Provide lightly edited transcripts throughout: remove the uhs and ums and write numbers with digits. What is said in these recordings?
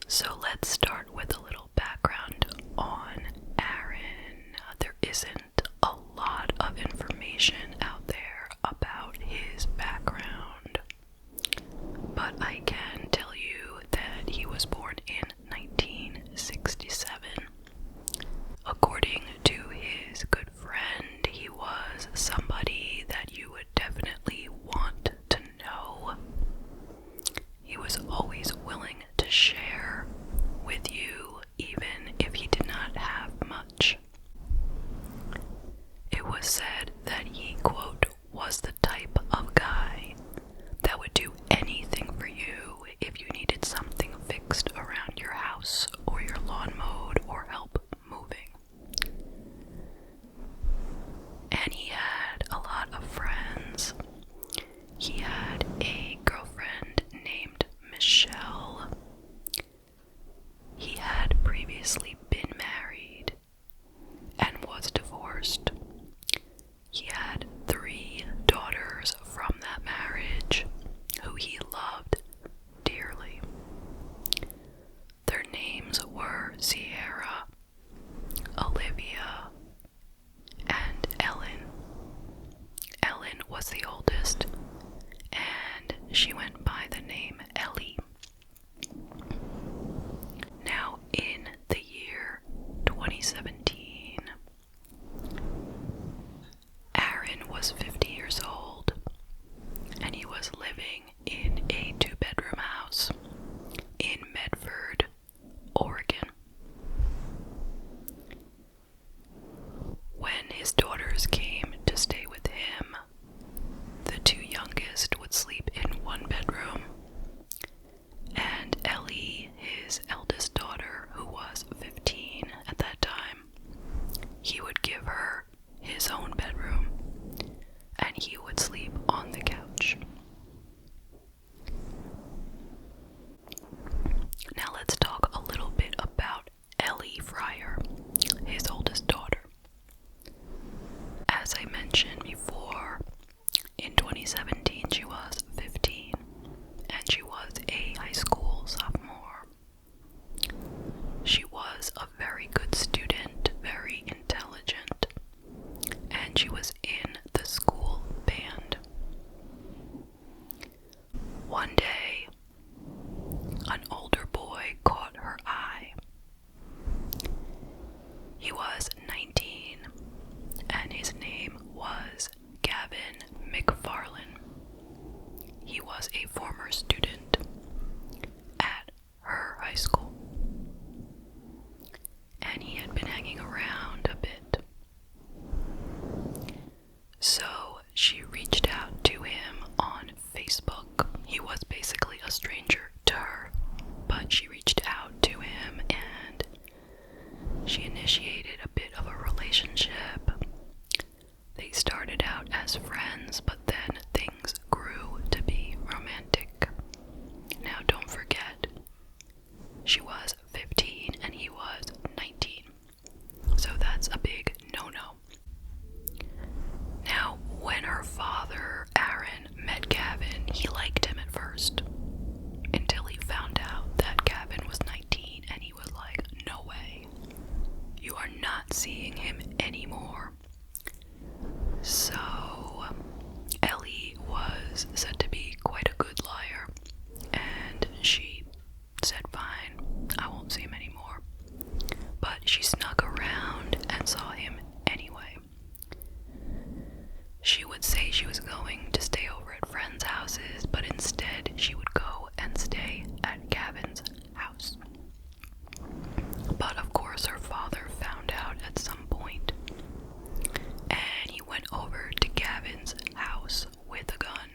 So let's start with a little background on Aaron. There isn't a lot of information out there about his background, but I can tell you that he was born in 1967. According to his good friend, he was somebody that you would definitely want to know. He was always willing to share with you, even if he did not have much. It was said that he, quote, was the type of guy that would do anything for you if you needed something fixed around your house or your lawn mowed or help moving. And he had a lot of friends. He had a girlfriend named Michelle. He had previously been married and was divorced. He had 3 daughters from that marriage who he loved dearly. Their names were Sierra, Olivia, and Ellen. Ellen was the oldest, and she went by the name Ellie. Now, in the year 2017, Aaron was 50 years old, and he was living in a 2-bedroom house in Medford, Oregon. When his daughters came to stay with him, the 2 youngest would sleep in 1 bedroom, and Ellie, his eldest daughter, who was 15 at that time, he would give her his own bedroom, and he would sleep on the couch. Now let's talk a little bit about Ellie Fryer, his oldest daughter. As I mentioned before, in 2017 she was 15, and she was a high school sophomore. She was a very good student, very intelligent, and she was in the school band. One day, an older boy caught her eye. He was 19, and his name was Gavin McFarlane. He was a former student at her high school, and he had been hanging around a bit. So she reached out to him on Facebook. He was basically a stranger to her, but she reached out to him and she initiated a bit of a relationship. They started out as friends, but then things grew to be romantic. Now don't forget, she was 15 and he was 19, so that's a big no-no. Now, when her father, Aaron, met Gavin, he liked him at first, until he found out that Gavin was 19, and he was like, no way, you are not seeing him anymore. So, Ellie was said to be quite a good liar, and she said, fine, I won't see him anymore. But she snuck around and saw him anyway. She would say she was going to stay over at friends' houses, but instead she would go and stay at Gavin's house. But of course her father found out at some point, and he went over to Gavin's house with a gun,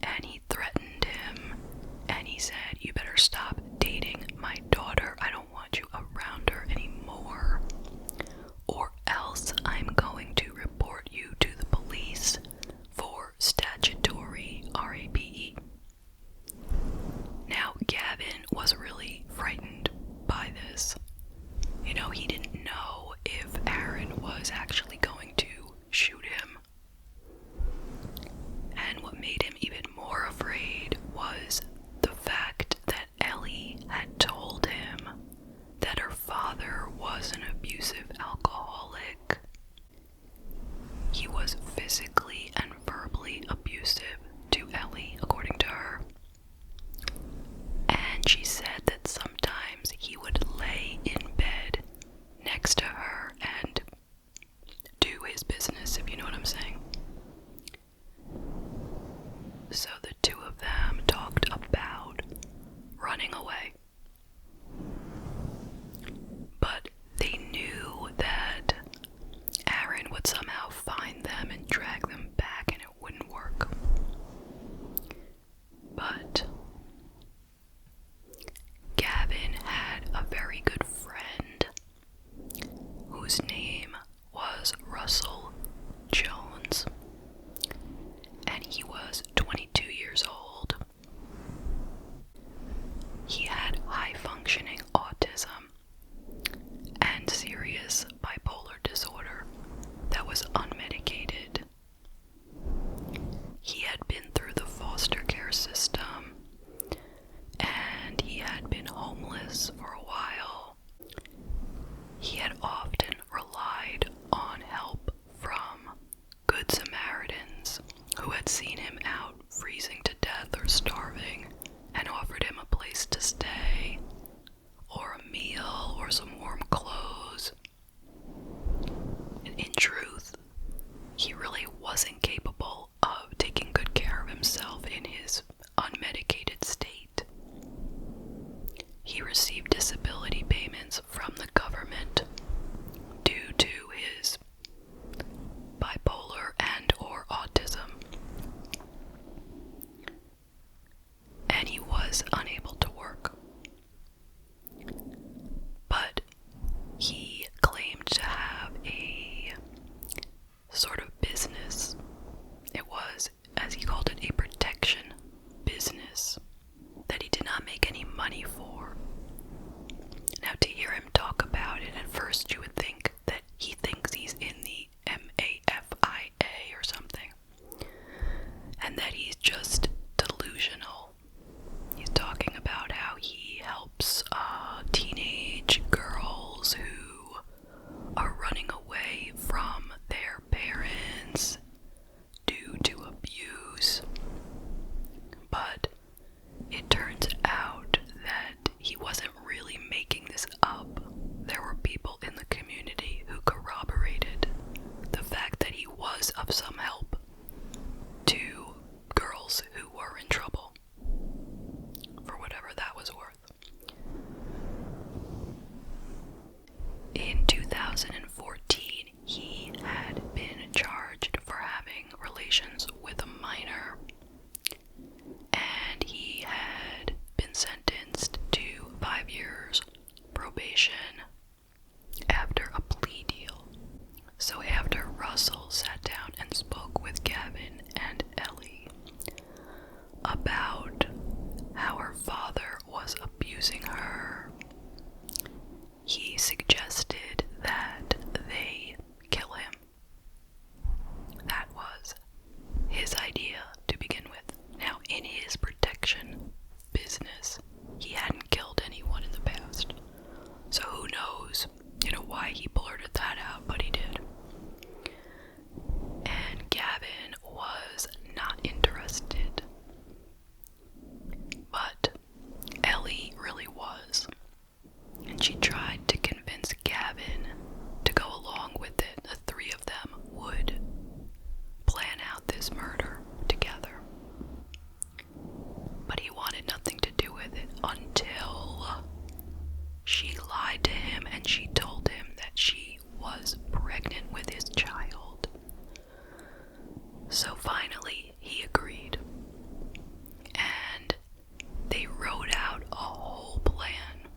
and he threatened him, and he said, you better stop dating my daughter, I don't want you around her anymore, or else I'm going to report you to the police for statutory RAPE. Now, Gavin was really frightened by this. You know, he didn't know if Aaron was actually going to shoot him. And what made him even more afraid was the fact that Ellie functioning autism and serious bipolar disorder that was unmedicated. He had been through the foster care system, and he had been homeless for a while. He had often relied on help from Good Samaritans who had seen him out freezing to death or starving and offered him a place to stay, or a meal, or some warm clothes. And in truth, he really wasn't capable of taking good care of himself in his unmedicated state. He received disability payments from the government due to his bipolar and or autism, and he was unable to work. But he claimed to have a sort of business. It was, as he called it, a protection business that he did not make any money for. Now, to hear him talk about it, at first you would think that he thinks he's in the MAFIA or something, and that he's just delusional. He's talking about how he helps teenage girls who are running away from their parents due to abuse. But it turns out that he wasn't really making this up. There were people in the community who corroborated the fact that he was of some help to girls who were in trouble, for whatever that was worth. In 2014, he had been charged for having relations with a minor, and he had been sentenced to 5 years probation after a plea deal. So after Russell sat down and spoke with Gavin and Ellie about how her father was abusing her, he suggested that they kill him. That was his idea to begin with. Now, in his protection business, he hadn't killed anyone in the past. So who knows, why he blurted that out, but he did. And Gavin was not interested. But Ellie really was. And she tried to convince Gavin to go along with it. The three of them would plan out this murder together. But he wanted nothing to do with it until she lied to him and she told him that she was pregnant with his child. So finally, he agreed. And they wrote out a whole plan.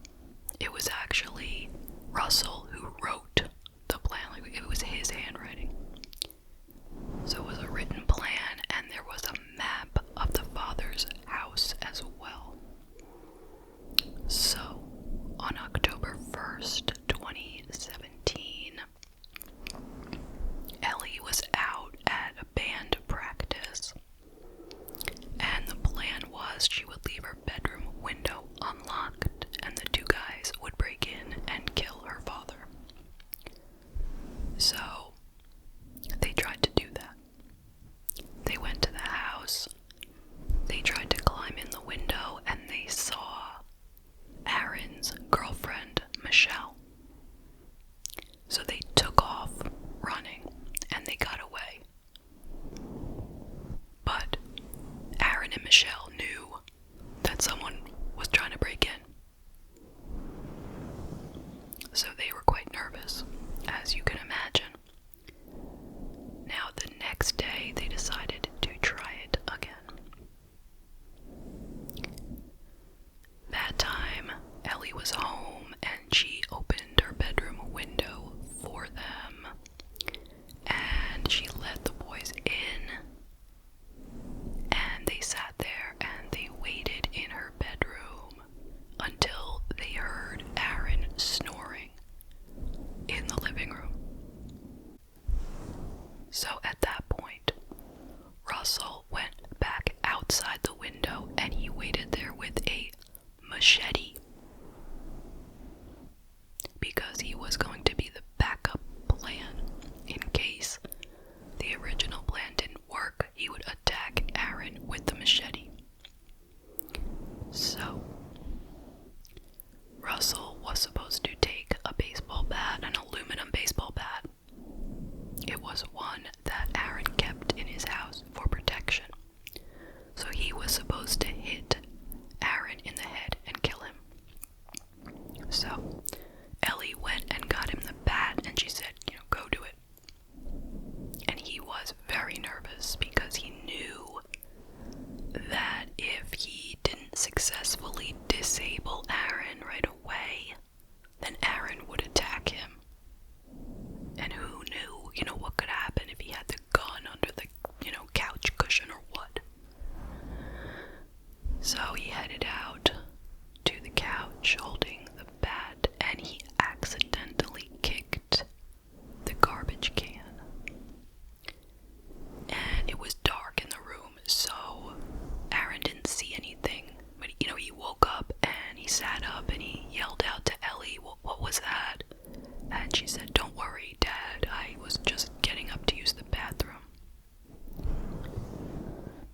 It was actually Russell who wrote the plan. It was his handwriting. So it was a written plan, and there was a map of the father's house as well. So, on October 1st, 2017, Ellie was out at a band practice, and the plan was she would leave her bedroom window unlocked, and the two guys would break in and kill her father. So, they tried to do that. They went to the house, they tried to climb in the window, and they saw Aaron's girlfriend, Michelle, So, Russell was supposed to take a baseball bat, an aluminum baseball bat. It was one that Aaron kept in his house for protection. So he was supposed to hit Aaron in the head and kill him. So Ellie went and got him the bat, and she said, go do it. And he was very nervous because he knew that if he didn't successfully disable Aaron right away, then Aaron would attack him. And who knew, what could happen if he had the gun under the, couch cushion or what. So he headed out to the couch holding the bat, and he accidentally kicked the garbage can. And it was dark in the room, so Aaron didn't see anything. But, he woke up and he sat up and he yelled out to Ellie, what was that? And she said, "Don't worry, Dad, I was just getting up to use the bathroom."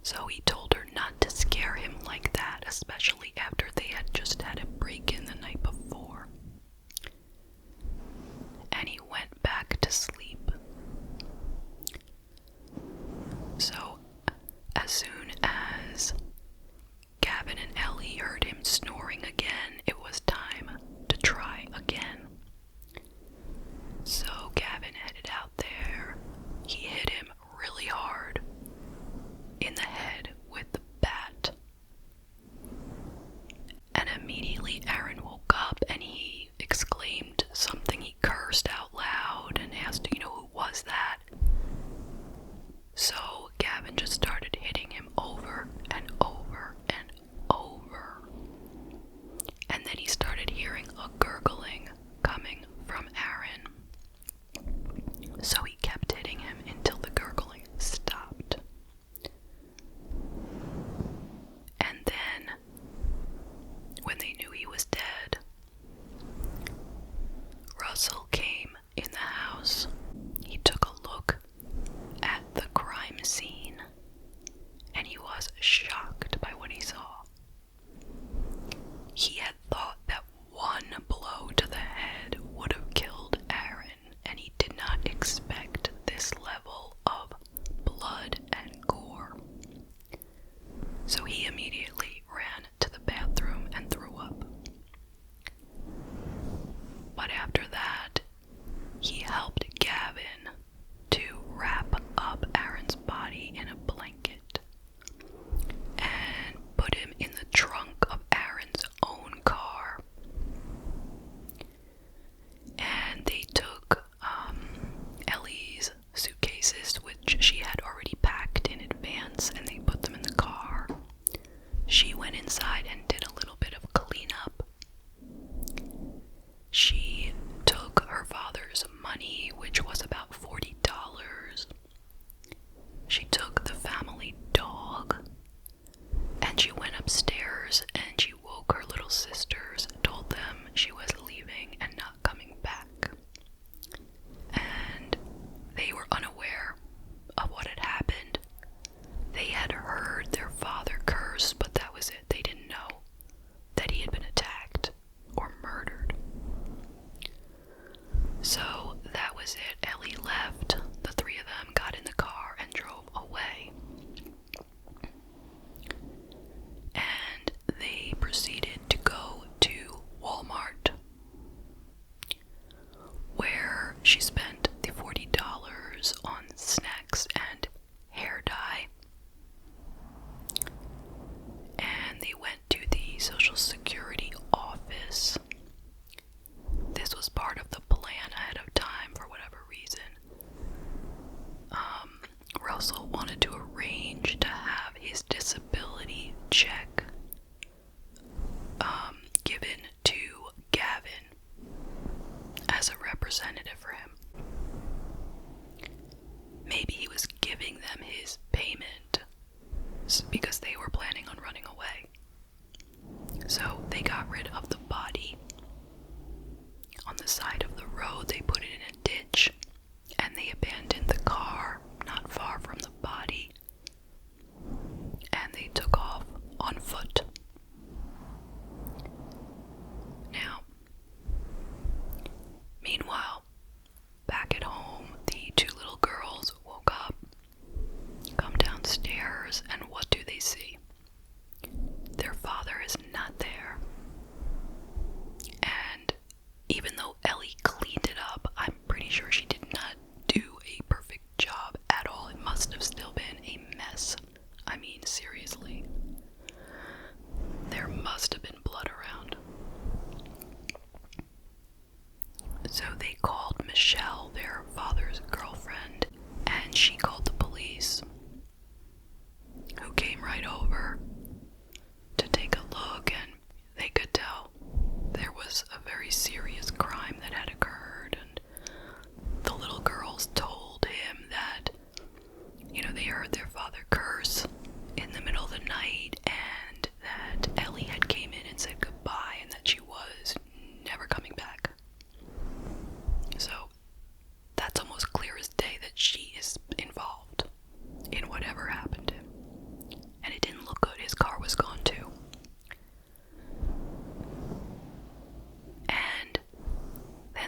So he told her not to scare him like that, especially after they had just had a break-in the night before. And he went back to sleep. So, as soon as Gavin and Ellie heard him snoring again, it was time to try again. So Gavin headed out there. He hit him really hard in the head with the bat. And immediately Aaron woke up and he exclaimed something. He cursed out loud and asked, who was that? So Gavin just started hitting him over and over and over. And then he started hearing a gurgling coming from Aaron. So he kept hitting him until the gurgling stopped. And then, when they knew he was dead, Russell came in the house. He took a look at the crime scene, and he was shocked by what he saw. He had thought that one blow to the head would have killed Aaron, and he did not expect this level of blood and gore. So he immediately ran to the bathroom and threw up. But after that, he helped Gavin to wrap up Aaron's body in a blanket and put him in the trunk of Aaron's own car. And they took Ellie's suitcases, which she had already packed in advance, and they put them in the car. She went inside and did a little bit of cleanup. She took her father's money, which was about $40. She took the family dog, and she went upstairs and she woke her little sisters, told them she was leaving and not coming back. And they were unaware of what had happened. They had heard their father curse, but that was it. They didn't know that he had been attacked or murdered. So that was it. Ellie left. The three of them got in the car and drove away. And they proceeded to go to Walmart, where she spent the $40 on snacks and hair dye. And they went to the Social Security office. This was part of the plan ahead of time for whatever reason. Russell wanted to arrange to have his disability check given to Gavin as a representative for him. Maybe he was giving them his payment because they were planning on running away. So they got rid of the body on the side of the road. They put it in a ditch, and they abandoned the car not far from the body, and they took off on foot.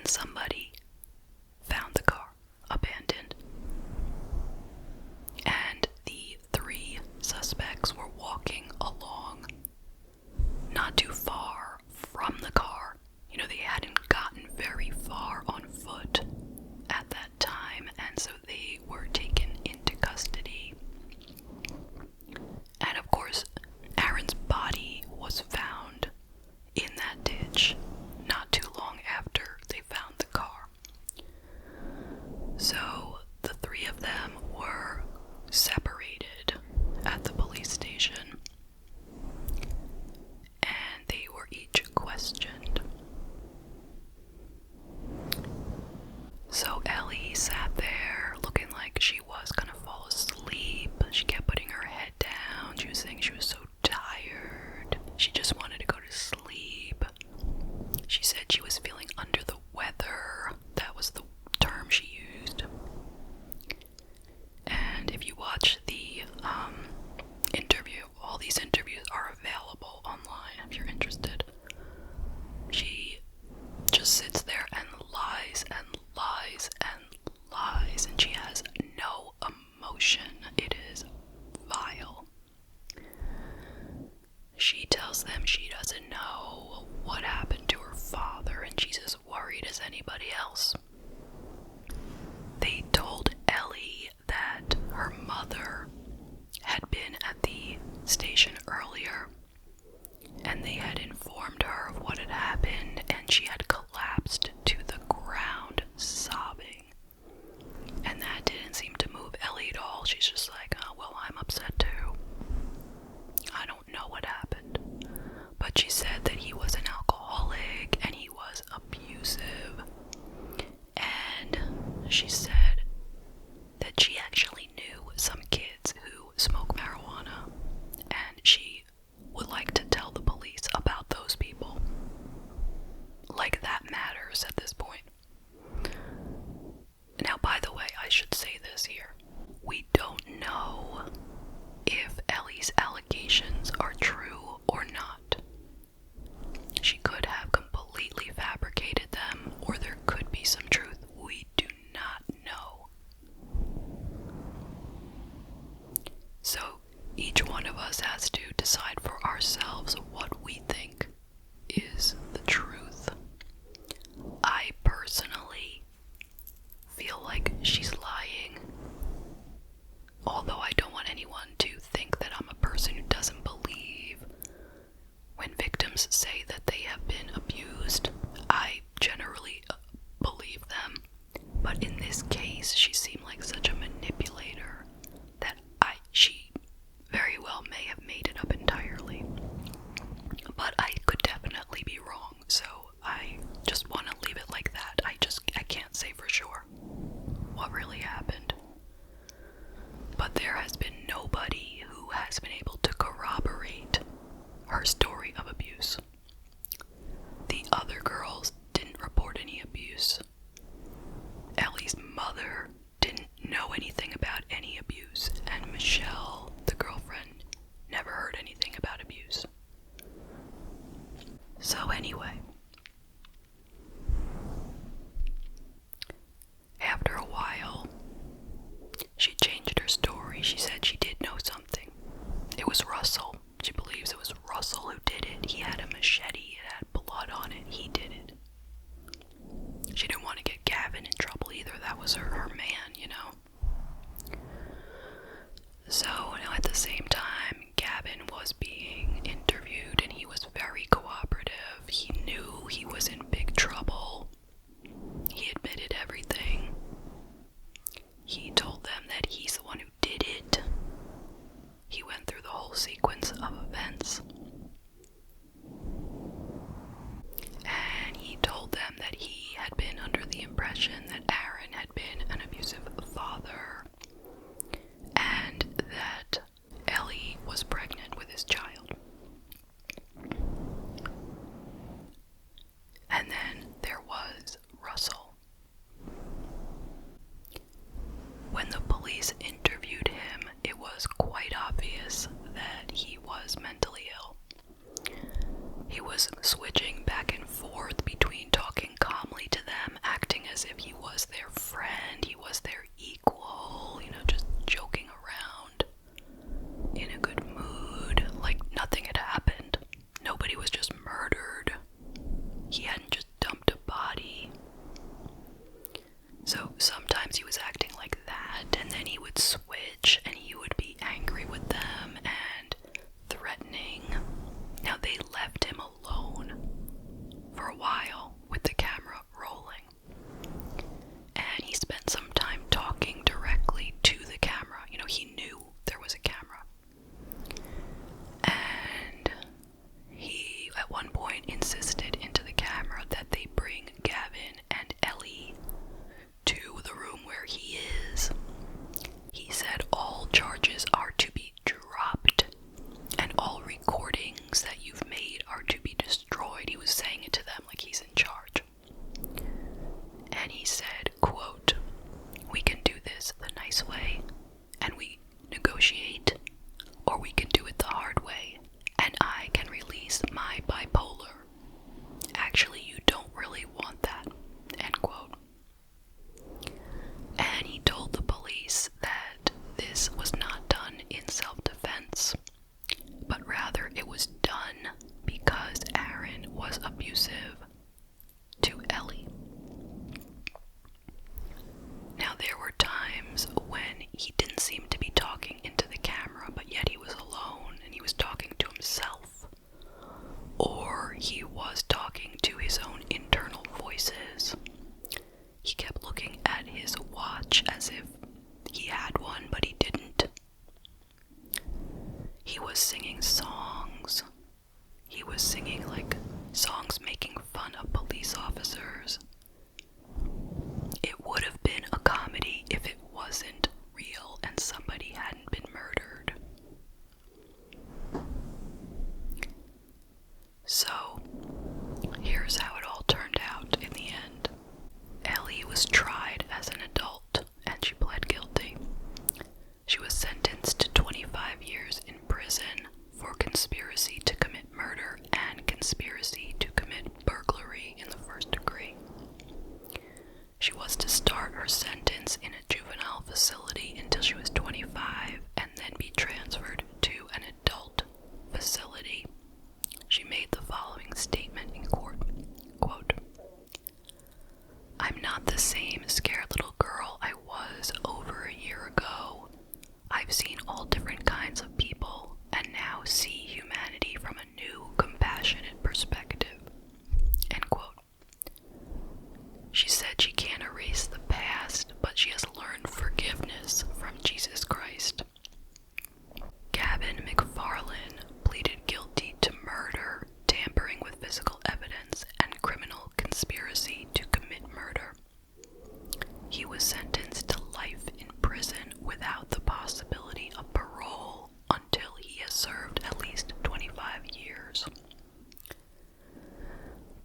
and somebody found the car abandoned. And the 3 suspects were walking along not too far from the car. You know, they hadn't gotten very far on foot at that time, and so they were taken into custody. And of course, Aaron's body was found in that ditch not too long after they found the car. So the 3 of them were separated at the police station, and they were each questioned. So Ellie sat there looking like she was gonna fall asleep. She kept putting her head down. She was saying she was so tired. She just wanted to go to sleep. She said she was feeling under the weather. That was the term she used. And if you watch the interview, all these interviews are available online if you're interested. She just sits there and lies and lies and lies, and she has no emotion. It is vile. She tells them she doesn't know what happened to her father, and she's as worried as anybody else. They told Ellie that her mother had been at the station earlier, and they had informed her of what had happened, and she had collapsed to the ground sobbing. And that didn't seem to move Ellie at all. She's just like, oh, well, I'm upset too. I don't know what happened. But she said that he was an alcoholic and he was abusive. And she said that she actually knew some kids who smoke marijuana, and she would like to tell the police about those people. Like that matters at this point. Now, by the way, I should say this here. We don't know if Ellie's allegations are true or not. She could have completely fabricated them, or there could be some truth. We do not know. So each one of us has to decide for ourselves what we think is the truth. I personally feel like she's lying, although I don't want anyone to think that I'm a person who doesn't believe when victims say that they have been abused. I generally believe them, but in this case she seemed like such a manipulator that she very well may have made it up entirely. But I could definitely be wrong, so I just want to leave it like that. I can't say for sure what really happened. But there has been nobody who has been able to corroborate her story of abuse. The other girls didn't report any abuse. Ellie's mother didn't know anything about any abuse, and Michelle, the girlfriend, never heard anything about abuse. So anyway, after a while, she changed her story. She said she did know something. It was Russell. She believes it was Russell who did it. He had a machete. It had blood on it. He did it. She didn't want to get Gavin in trouble either. That was her man, you know. So, at the same time, Gavin was being interviewed, and he was very cooperative. He knew he was in big trouble. He admitted everything. He told them that he's the one who did it. He went through the whole sequence of events. And he told them that he had been under the impression that Aaron had been an abusive father, and that Ellie was pregnant with his child. And then there was Russell. When the police interviewed him, it was quite obvious that he was mentally ill. He was switching back and forth between talking calmly to them he was talking to his own internal voices. He kept looking at his watch as if he had one, but he didn't. He was singing songs. He was singing, like, songs making fun of police officers. It would have been a comedy if it wasn't real and somebody hadn't been murdered. So, here's how it all turned out in the end. Ellie was tried as an adult, and she pled guilty. She was sentenced to 25 years in prison for conspiracy to commit murder and conspiracy to commit burglary in the first degree. She was to start her sentence in a juvenile facility until she was 25 and then be transferred to an adult facility. She made the following statement in court, quote, "I'm not the same scared little girl I was over a year ago. I've seen all different kinds of people and now see humanity from a new, compassionate perspective." End quote. She said she can't erase the past, but she has learned forgiveness from Jesus Christ. Gavin McFarlane pleaded guilty to murder, tampering with physical evidence, and criminal conspiracy to commit murder. He was sentenced to life in prison without the possibility of parole until he has served at least 25 years.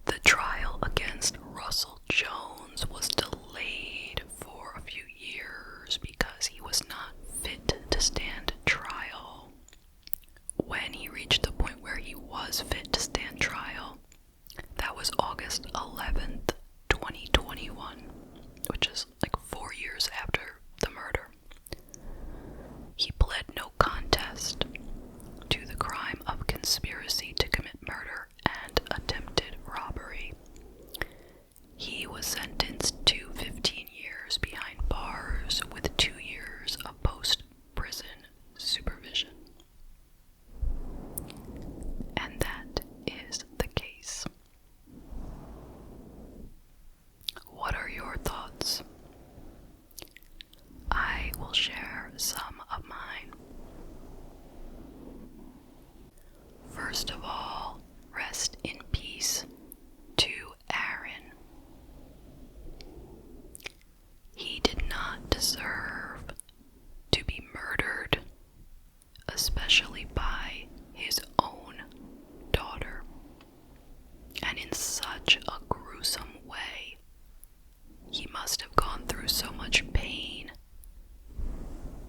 The trial against Russell Jones was delayed for a few years because he was not fit to stand trial. When he reached the point where he was fit to stand trial, that was August 11th, 2021, which is like 4 years after the murder. He pled no contest to the crime of conspiracy to commit murder and attempted robbery. He was sentenced to 15 years behind bars with 2 years of post-prison supervision. And that is the case. What are your thoughts? I will share some of mine. First of all, rest in peace to Aaron. He did not deserve to be murdered, especially by his own daughter, and in such a gruesome way. He must have gone through so much pain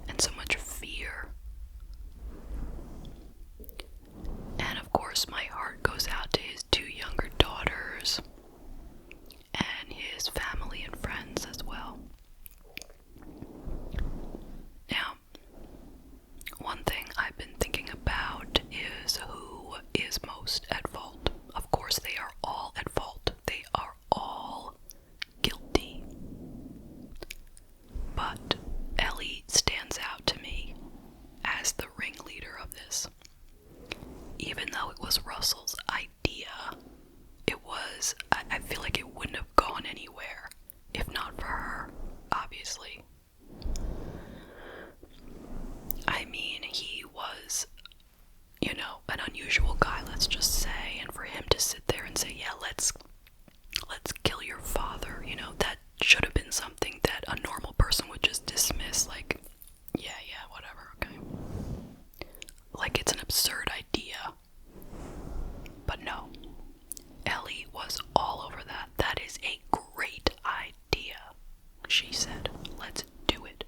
and so much fear. And of course, my heart goes out to his 2 younger daughters and his family and friends as well. Now, one thing I've been thinking about is who is most at fault. Of course, they are all at fault. They are all guilty. But Ellie stands out to me as the ringleader of this. Even though it was Russell's idea, I feel like it wouldn't have gone anywhere if not for her, obviously. I mean, he was, an unusual guy, let's just say, and for him to sit there and say, yeah, let's kill your father, that should have been something that a normal person would just dismiss, like, yeah, whatever, okay. Like it's an absurd idea. But no, Ellie was all over that. That is a great idea, she said. Let's do it.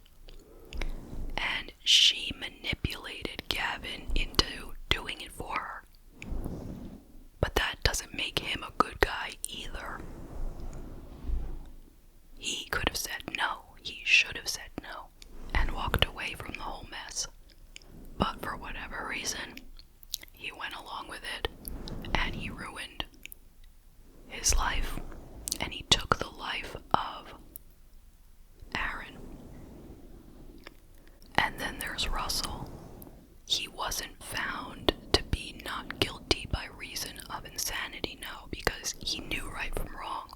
And she manipulated Gavin into doing it for her. But that doesn't make him a good guy either. He could have said no. He should have said no and walked away from the whole mess. But for whatever reason, he went along with it, and he ruined his life, and he took the life of Aaron. And then there's Russell. He wasn't found to be not guilty by reason of insanity? No, because he knew right from wrong.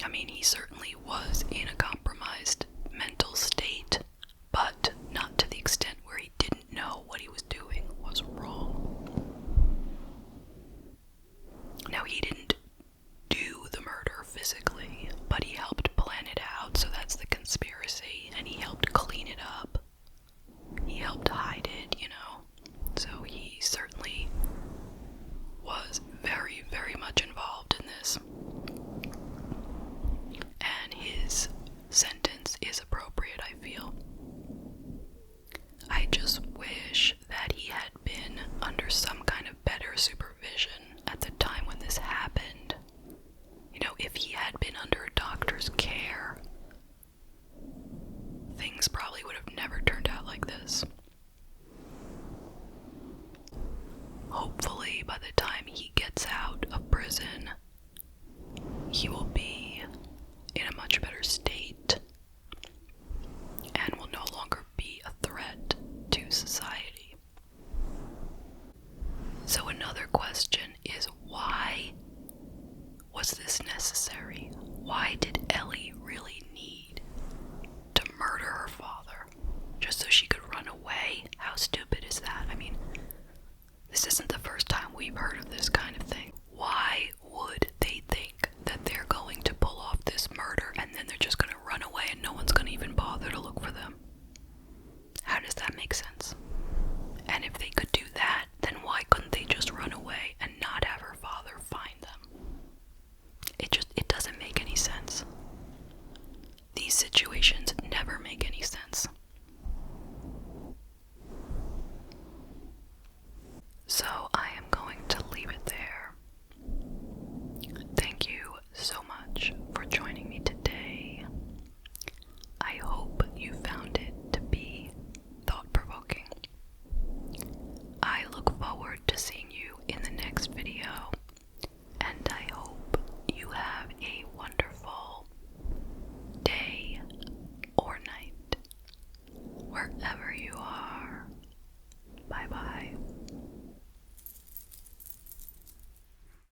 I mean, he certainly was in a